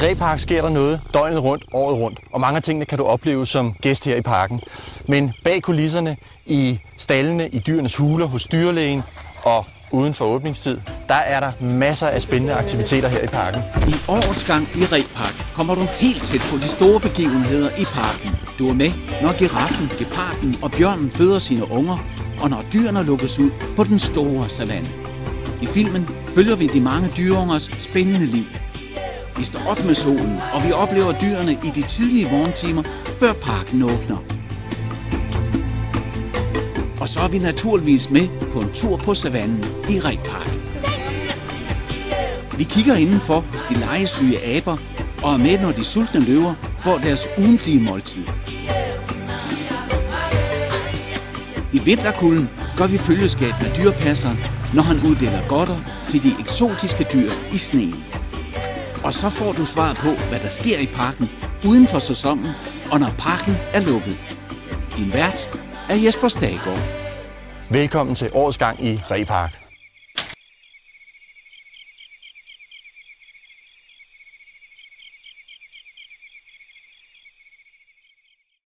Repark sker der noget døgnet rundt, året rundt, og mange af tingene kan du opleve som gæst her i parken. Men bag kulisserne, i stallene, i dyrenes huler, hos dyrlægen og uden for åbningstid, der er der masser af spændende aktiviteter her i parken. I årets gang i Repark kommer du helt tæt på de store begivenheder i parken. Du er med, når giraffen, geparden og bjørnen føder sine unger, og når dyrene lukkes ud på den store savanne. I filmen følger vi de mange dyreungers spændende liv. Vi står op med solen, og vi oplever dyrene i de tidlige morgentimer, før parken åbner. Og så er vi naturligvis med på en tur på savannen i Repark. Vi kigger indenfor hos de legesyge aber, og er med, når de sultne løver får deres ugentlige måltid. I vinterkulden gør vi følgeskab med dyrepasseren, når han uddeler godter til de eksotiske dyr i sneen. Og så får du svaret på, hvad der sker i parken uden for sæsonen, og når parken er lukket. Din vært er Jesper Stagegaard. Velkommen til årets gang i Repark.